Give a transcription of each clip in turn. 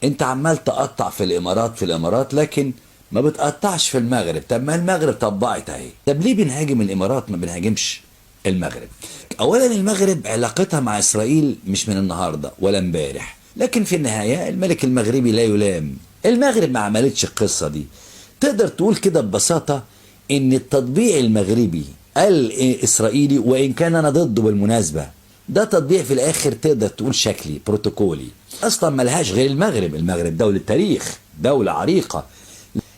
انت عمال تقطع في الامارات لكن ما بتقطعش في المغرب. طب ما المغرب طبعت اهي. طب ليه بنهاجم الامارات ما بنهاجمش المغرب؟ اولا المغرب علاقتها مع اسرائيل مش من النهارده ولا امبارح، لكن في النهايه الملك المغربي لا يلام. المغرب ما عملتش القصه دي. تقدر تقول كده ببساطه ان التطبيع المغربي الاسرائيلي، وان كان انا ضده بالمناسبه، ده تطبيع في الاخر تقدر تقول شكلي بروتوكولي، اصلا ملهاش غير المغرب. المغرب دولة تاريخ، دولة عريقة.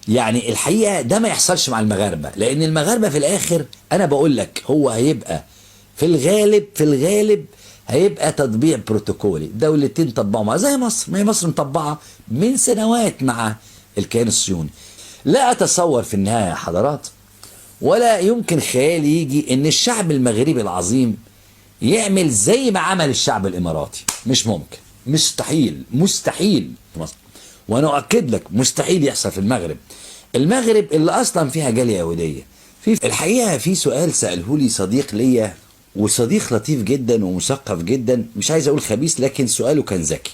يعني الحقيقة ده ما يحصلش مع المغاربة، لان المغاربة في الاخر انا بقول لك هو هيبقى في الغالب هيبقى تطبيع بروتوكولي. دولتين طبعوا مع زي مصر، ما هي مصر مطبعة من سنوات مع الكيان الصهيوني. لا اتصور في النهاية يا حضرات، ولا يمكن خيالي يجي ان الشعب المغربي العظيم يعمل زي ما عمل الشعب الاماراتي. مش ممكن، مستحيل في مصر، وانا اؤكد لك مستحيل يحصل في المغرب. المغرب اللي اصلا فيها جاليه يهوديه. في الحقيقه في سؤال ساله لي صديق ليا، وصديق لطيف جدا ومثقف جدا، مش عايز اقول خبيث لكن سؤاله كان ذكي.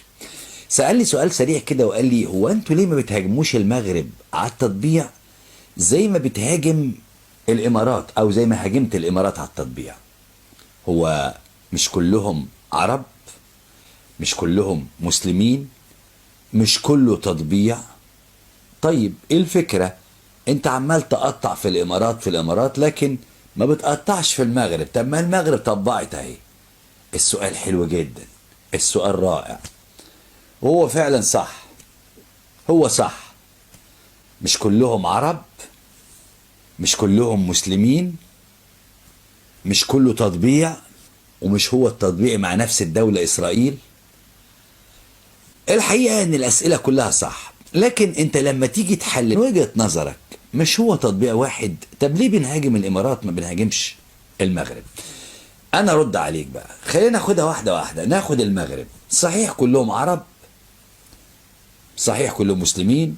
سالني سؤال سريع كده وقال لي هو انتوا ليه ما بتهاجموش المغرب على التطبيع زي ما بتهاجم الامارات، او زي ما هاجمت الامارات على التطبيع؟ هو مش كلهم عرب؟ مش كلهم مسلمين؟ مش كله تطبيع؟ طيب ايه الفكرة؟ انت عمال تقطع في الامارات لكن ما بتقطعش في المغرب. طب ما المغرب طبعت اهي. السؤال حلو جدا، السؤال رائع، وهو فعلا صح. هو صح، مش كلهم عرب، مش كلهم مسلمين، مش كله تطبيع، ومش هو التطبيع مع نفس الدولة إسرائيل. الحقيقة ان الاسئلة كلها صح، لكن انت لما تيجي تحلل وجهة نظرك مش هو تطبيع واحد. طب ليه بنهاجم الامارات ما بنهاجمش المغرب؟ انا رد عليك بقى، خلينا ناخدها واحدة واحدة. ناخد المغرب، صحيح كلهم عرب، صحيح كلهم مسلمين،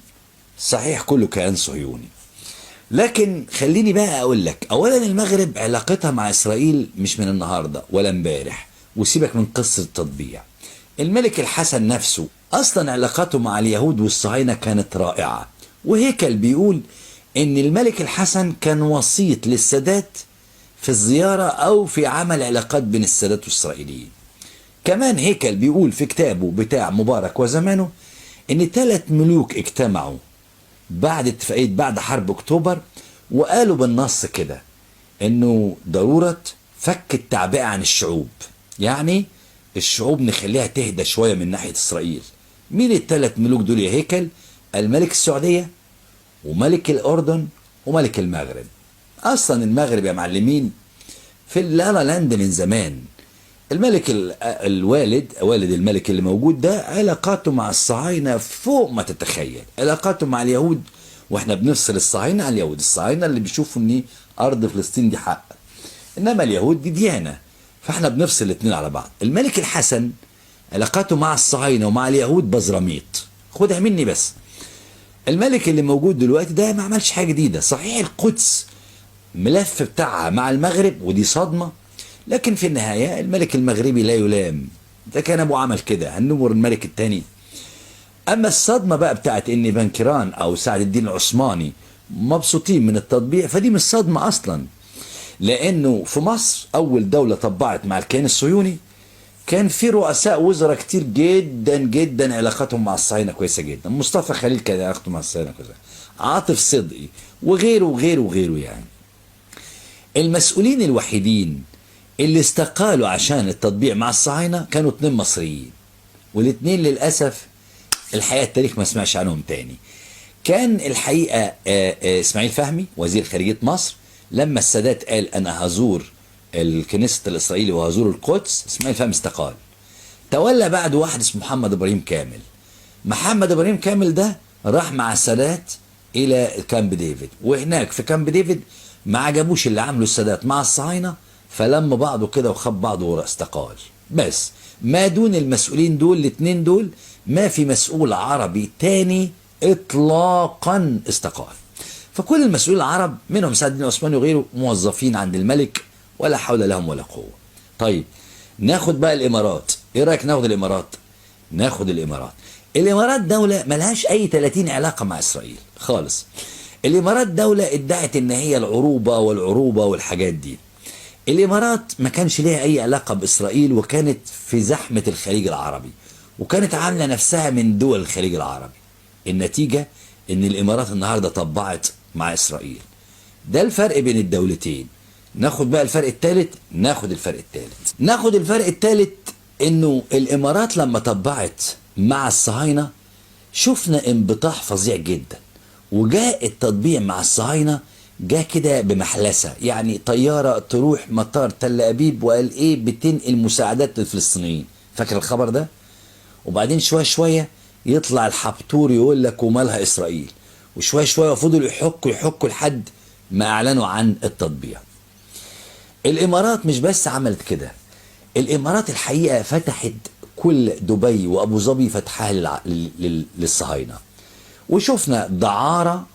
صحيح كله كيان صهيوني، لكن خليني بقى اقول لك اولا المغرب علاقتها مع اسرائيل مش من النهارده ولا امبارح، وسيبك من قصة التطبيع. الملك الحسن نفسه اصلا علاقاته مع اليهود والصهاينة كانت رائعة، وهيكل بيقول ان الملك الحسن كان وسيط للسادات في الزيارة او في عمل علاقات بين السادات والاسرائيليين. كمان هيكل بيقول في كتابه بتاع مبارك وزمانه ان 3 ملوك اجتمعوا بعد حرب اكتوبر، وقالوا بالنص كده انه ضرورة فك التعبئة عن الشعوب، يعني الشعوب نخليها تهدى شوية من ناحية اسرائيل. مين ال3 ملوك دول يا هيكل؟ الملك السعودية، وملك الاردن، وملك المغرب. اصلا المغرب يا معلمين في اللالا لاند من زمان. الملك والد الملك اللي موجود ده علاقاته مع الصهاينة فوق ما تتخيل. علاقاته مع اليهود، واحنا بنفصل الصهاينة عن اليهود. الصهاينة اللي بيشوفوا ان ارض فلسطين دي حق، انما اليهود دي ديانة، فاحنا بنفصل الاثنين على بعض. الملك الحسن علاقاته مع الصهاينة ومع اليهود بزراميط، خدها مني بس. الملك اللي موجود دلوقتي ده ما عملش حاجة جديدة. صحيح القدس ملف بتاعها مع المغرب ودي صدمة، لكن في النهاية الملك المغربي لا يلام، ده كان ابو عمل كده، هنمر الملك التاني. اما الصدمة بقى بتاعت ان بنكران او سعد الدين العثماني مبسوطين من التطبيع، فدي مش صدمة اصلا، لانه في مصر اول دولة طبعت مع الكيان الصهيوني كان في رؤساء وزراء كتير جدا جدا علاقتهم مع الصهاينة كويسة جدا. مصطفى خليل كان علاقته مع الصهاينة كويسة، عاطف صدقي، وغيره وغيره وغيره. يعني المسؤولين الوحيدين اللي استقالوا عشان التطبيع مع الصهاينة كانوا 2 مصريين، والاثنين للأسف الحقيقة التاريخ ما سمعش عنهم تاني. كان الحقيقة اسماعيل فهمي وزير خارجية مصر، لما السادات قال أنا هزور الكنيسة الإسرائيلي وهزور القدس، اسماعيل فهمي استقال. تولى بعد واحد اسمه محمد إبراهيم كامل. محمد إبراهيم كامل ده راح مع السادات إلى كامب ديفيد، وهناك في كامب ديفيد ما عجبوش اللي عمله السادات مع الصهاينة، فلم بعضه كده وخب بعضه واستقال. بس ما دون المسؤولين دول الاثنين دول ما في مسؤول عربي تاني اطلاقا استقال. فكل المسؤولين العرب منهم سعد الدين العثماني وغيره موظفين عند الملك ولا حول لهم ولا قوة. طيب ناخد بقى الامارات، ايه رأيك ناخد الامارات؟ ناخد الامارات. الامارات دولة ملهاش اي 30 علاقة مع اسرائيل خالص. الامارات دولة ادعت ان هي العروبة والعروبة والحاجات دي. الامارات ما كانش ليها اي علاقة باسرائيل، وكانت في زحمة الخليج العربي، وكانت عاملة نفسها من دول الخليج العربي. النتيجة ان الامارات النهاردة طبعت مع اسرائيل. ده الفرق بين الدولتين. ناخد بقى الفرق الثالث. ناخد الفرق الثالث انه الامارات لما طبعت مع الصهاينة شفنا انبطاح فظيع جدا، وجاء التطبيع مع الصهاينة جاء كده بمحلسة، يعني طيارة تروح مطار تل أبيب وقال ايه بتنقل مساعدات للفلسطينيين. فاكر الخبر ده؟ وبعدين شوية شوية يطلع الحبتور يقول لك ومالها إسرائيل، وشوية شوية فضلوا يحكوا لحد ما أعلنوا عن التطبيع. الإمارات مش بس عملت كده، الإمارات الحقيقة فتحت كل دبي وأبو ظبي فتحها للصهاينة، وشفنا دعارة،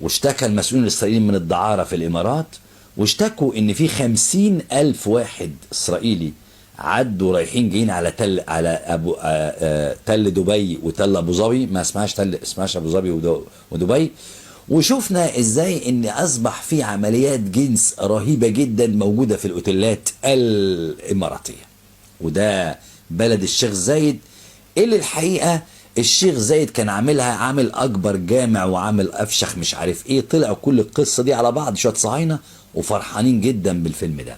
واشتكى المسؤولين الإسرائيليين من الدعارة في الإمارات، واشتكوا إن في 50,000 واحد إسرائيلي عدوا رايحين جايين على تل دبي وتل أبو ظبي، ما اسمهاش أبو ظبي ودبي. وشفنا ازاي ان اصبح في عمليات جنس رهيبة جدا موجودة في الاوتيلات الاماراتية. وده بلد الشيخ زايد، اللي الحقيقة الشيخ زايد كان عامل اكبر جامع وعامل افشخ مش عارف ايه. طلعوا كل القصة دي على بعض شوية صهاينة وفرحانين جدا بالفيلم ده.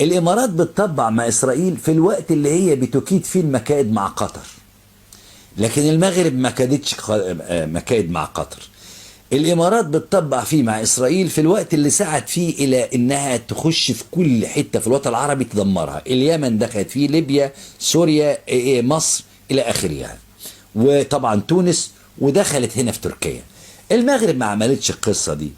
الامارات بتطبع مع اسرائيل في الوقت اللي هي بتكيد فيه المكائد مع قطر، لكن المغرب ما كادتش مكائد مع قطر. الامارات بتطبع فيه مع اسرائيل في الوقت اللي سعت فيه الى انها تخش في كل حته في الوطن العربي تدمرها. اليمن دخلت فيه، ليبيا، سوريا، مصر الى اخره يعني. وطبعا تونس، ودخلت هنا في تركيا. المغرب ما عملتش القصه دي.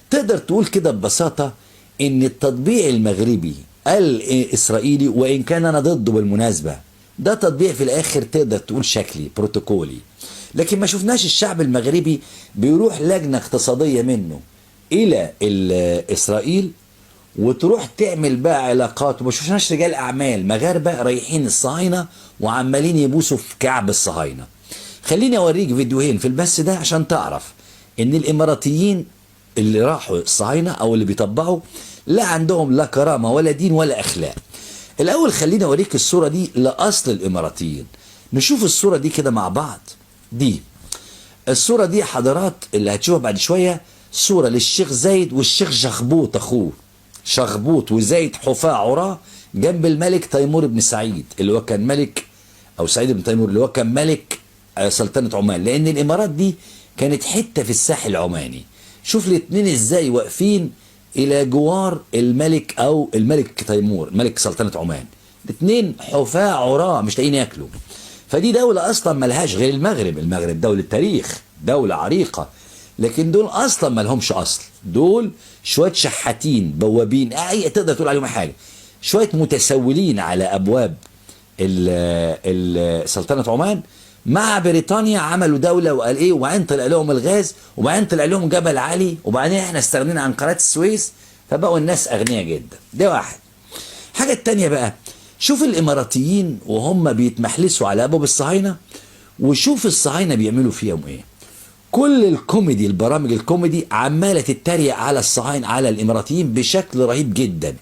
تقدر تقول كده ببساطه ان التطبيع المغربي الاسرائيلي، وان كان انا ضده بالمناسبه، ده تطبيع في الاخر تقدر تقول شكلي بروتوكولي، لكن ما شفناش الشعب المغربي بيروح لجنة اقتصادية منه إلى إسرائيل وتروح تعمل بقى علاقات. وما شفناش رجال أعمال مغاربة رايحين الصهاينة وعمالين يبوسوا في كعب الصهاينة. خليني أوريك فيديوهين في البث ده عشان تعرف إن الإماراتيين اللي راحوا الصهاينة أو اللي بيطبعوا لا عندهم لا كرامة ولا دين ولا أخلاق. الأول خليني أوريك الصورة دي لأصل الإماراتيين. نشوف الصورة دي كده مع بعض. دي الصورة دي حضرات اللي هتشوفها بعد شوية صورة للشيخ زايد والشيخ شخبوط أخوه. شخبوط وزايد حفاة عراه جنب الملك تيمور بن سعيد اللي هو كان ملك، أو سعيد بن تيمور اللي هو كان ملك سلطنة عمان، لأن الإمارات دي كانت حتة في الساحل العماني. شوف الاتنين إزاي واقفين إلى جوار الملك، أو الملك تيمور ملك سلطنة عمان. الاتنين حفاة عراه مش لاقيين ياكلوا. فدي دولة أصلا ملهاش غير المغرب. المغرب دولة تاريخ، دولة عريقة، لكن دول أصلا ملهمش أصل. دول شوية شحاتين بوابين، تقدر تقول عليهم حاجة، شوية متسولين على أبواب سلطنة عمان. مع بريطانيا عملوا دولة وقال إيه، وبعدين طلع لهم الغاز، وبعدين طلع لهم جبل علي، وبعدين إحنا استغنينا عن قناة السويس، فبقوا الناس أغنياء جدا. ده واحد. حاجة التانية بقى، شوف الإماراتيين وهم بيتمحلسوا على أبواب الصهاينة، وشوف الصهاينة بيعملوا فيهم إيه. كل الكوميدي، البرامج الكوميدي عمالة تتريق على الصهاينة، على الإماراتيين بشكل رهيب جدا.